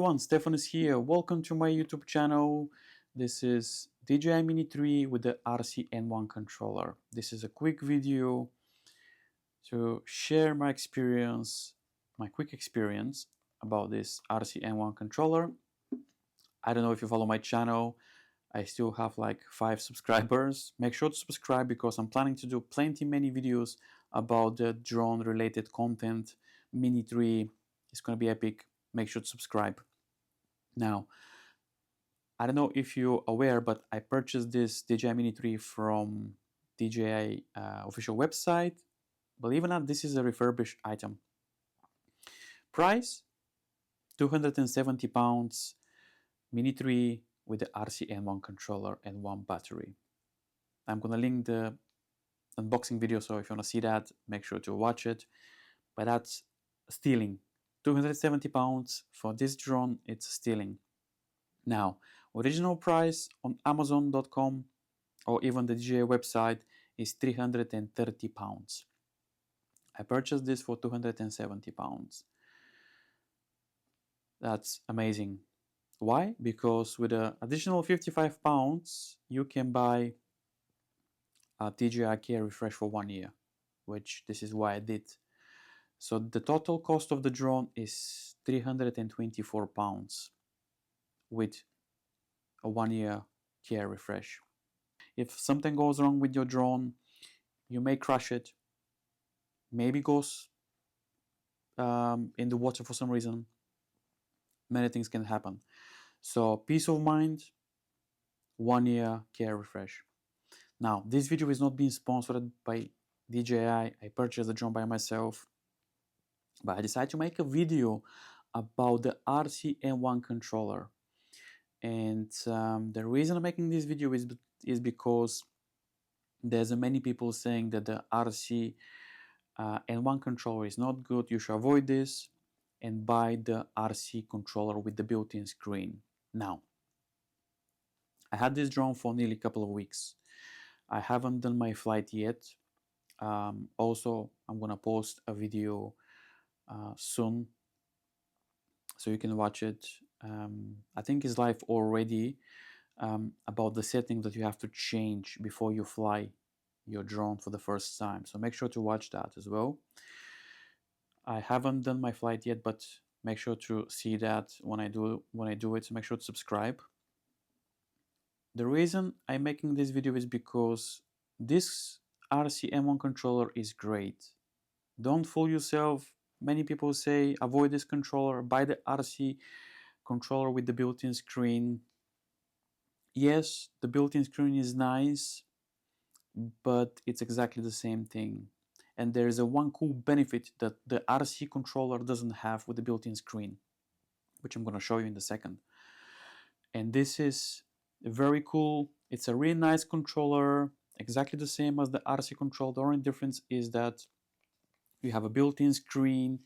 everyone, Stefan is here. Welcome to my YouTube channel. This is DJI Mini 3 with the RC-N1 controller. This is a quick video to share my experience, my quick experience about this RC-N1 controller. I don't know if you follow my channel. I still have like 5 subscribers. Make sure to subscribe because I'm planning to do many videos about the drone related content. Mini 3 is going to be epic. Make sure to subscribe. Now, I don't know if you're aware, but I purchased this DJI Mini 3 from DJI official website. Believe it or not, this is a refurbished item. Price, £270, Mini 3 with the RC-N1 controller and 1 battery. I'm gonna link the unboxing video, so if you wanna see that, make sure to watch it. But that's stealing. £270 for this drone, it's stealing. Now, original price on Amazon.com or even the DJI website is £330. I purchased this for £270. That's amazing. Why? Because with an additional £55, you can buy a DJI Care Refresh for 1 year, which this is why I did. So the total cost of the drone is £324 with a 1 year care refresh. If something goes wrong with your drone, you may crash it, maybe goes in the water for some reason. Many things can happen. So peace of mind, 1 year care refresh. Now, this video is not being sponsored by DJI. I purchased the drone by myself, but I decided to make a video about the RC-N1 controller. And the reason I'm making this video is because there's many people saying that the RC-N1 controller is not good. You should avoid this and buy the RC controller with the built-in screen. Now, I had this drone for nearly a couple of weeks. I haven't done my flight yet. Also, I'm gonna post a video soon, so you can watch it. I think it's live already, about the setting that you have to change before you fly your drone for the first time. So make sure to watch that as well. I haven't done my flight yet, but make sure to see that when I do it. So make sure to subscribe. The reason I'm making this video is because this RC-N1 controller is great. Don't fool yourself. Many people say avoid this controller, buy the RC controller with the built-in screen. Yes, the built-in screen is nice, but it's exactly the same thing. And there is one cool benefit that the RC controller doesn't have with the built-in screen, which I'm going to show you in a second. And this is very cool. It's a really nice controller, exactly the same as the RC controller. The only difference is that you have a built-in screen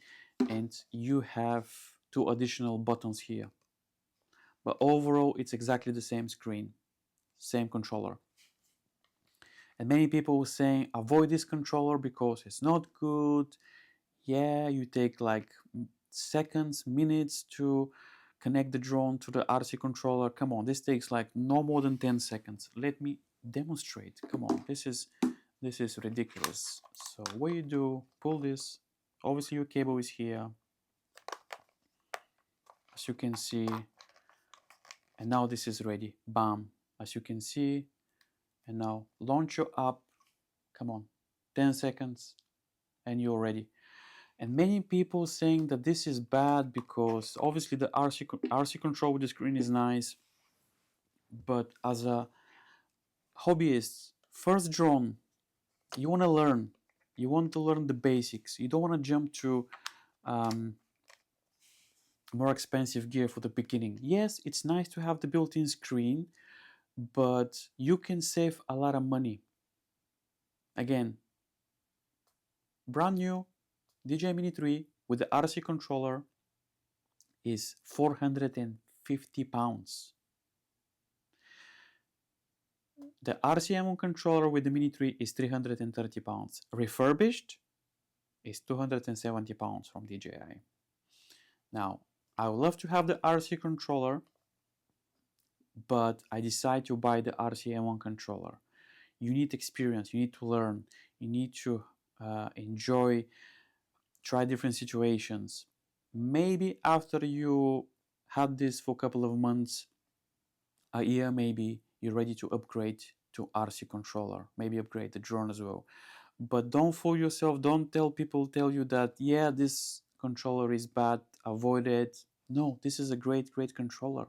and you have 2 additional buttons here. But overall, it's exactly the same screen, same controller. And many people were saying avoid this controller because it's not good. Yeah, you take like seconds, minutes to connect the drone to the RC controller. Come on, this takes like no more than 10 seconds. Let me demonstrate. Come on, this is ridiculous. So what you do, pull this. Obviously your cable is here, as you can see. And now this is ready. Bam, as you can see. And now launch your app. Come on, 10 seconds and you're ready. And many people saying that this is bad because obviously the RC control with the screen is nice, but as a hobbyist, first drone, you want to learn. You want to learn the basics. You don't want to jump to more expensive gear for the beginning. Yes, it's nice to have the built-in screen, but you can save a lot of money. Again, brand new DJI Mini 3 with the RC controller is £450. The RC-N1 controller with the Mini 3 is £330. Refurbished is £270 from DJI. Now, I would love to have the RC controller, but I decide to buy the RC-N1 controller. You need experience, you need to learn, you need to enjoy, try different situations. Maybe after you had this for a couple of months, a year maybe, you're ready to upgrade to RC controller, maybe upgrade the drone as well. But don't fool yourself, don't tell you that, yeah, this controller is bad, avoid it. No, this is a great controller.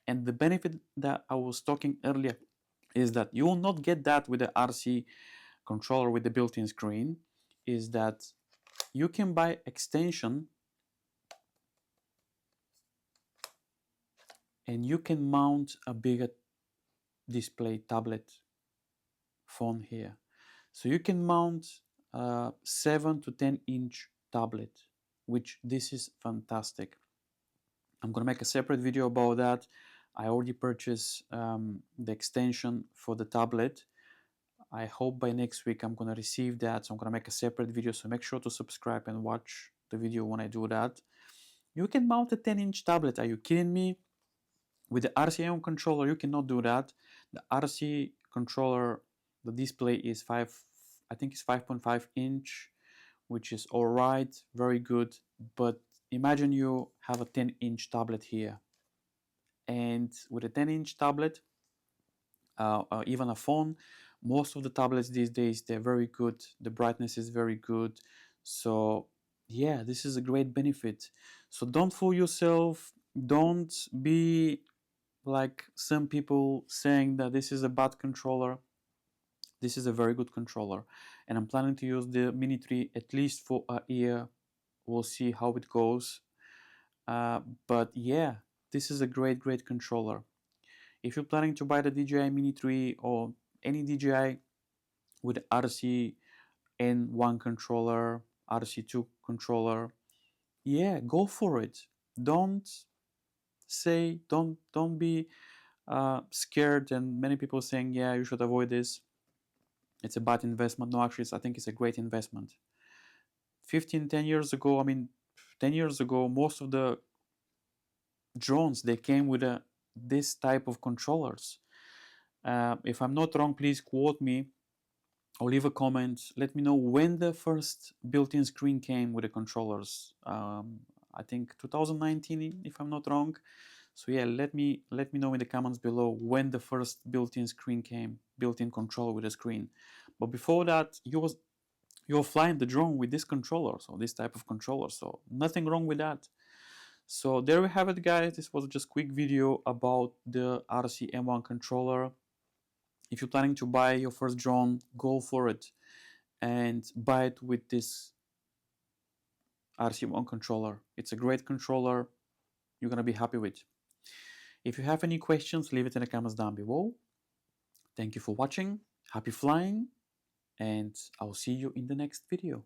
And the benefit that I was talking earlier is that you will not get that with the RC controller with the built-in screen, is that you can buy extension and you can mount a bigger display tablet phone here. So you can mount a 7 to 10 inch tablet, which this is fantastic. I'm gonna make a separate video about that. I already purchased the extension for the tablet. I hope by next week I'm gonna receive that, so I'm gonna make a separate video, so make sure to subscribe and watch the video when I do that. You can mount a 10-inch tablet, are you kidding me? With the RC-N1 controller, you cannot do that. The RC controller, the display is I think it's 5.5 inch, which is all right, very good. But imagine you have a 10-inch tablet here, and with a 10-inch tablet, even a phone, most of the tablets these days, they're very good. The brightness is very good. So yeah, this is a great benefit. So don't fool yourself. Don't be like some people saying that this is a bad controller. This is a very good controller, and I'm planning to use the Mini 3 at least for a year. We'll see how it goes. But yeah, this is a great controller. If you're planning to buy the DJI Mini 3 or any DJI with RC-N1 controller, RC2 controller, yeah, go for it. Don't don't be scared, and many people saying, yeah, you should avoid this. It's a bad investment. No, actually, I think it's a great investment. 10 years ago, I mean, 10 years ago, most of the drones, they came with this type of controllers. If I'm not wrong, please quote me or leave a comment. Let me know when the first built-in screen came with the controllers. I think 2019, if I'm not wrong. So yeah, let me know in the comments below when the first built-in screen came, built-in controller with a screen. But before that, you're flying the drone with this controller, so this type of controller. So nothing wrong with that. So there we have it, guys. This was just a quick video about the RC-N1 controller. If you're planning to buy your first drone, go for it and buy it with this RC-N1 controller. It's a great controller. You're gonna be happy with. If you have any questions, leave it in the comments down below. Thank you for watching. Happy flying, and I'll see you in the next video.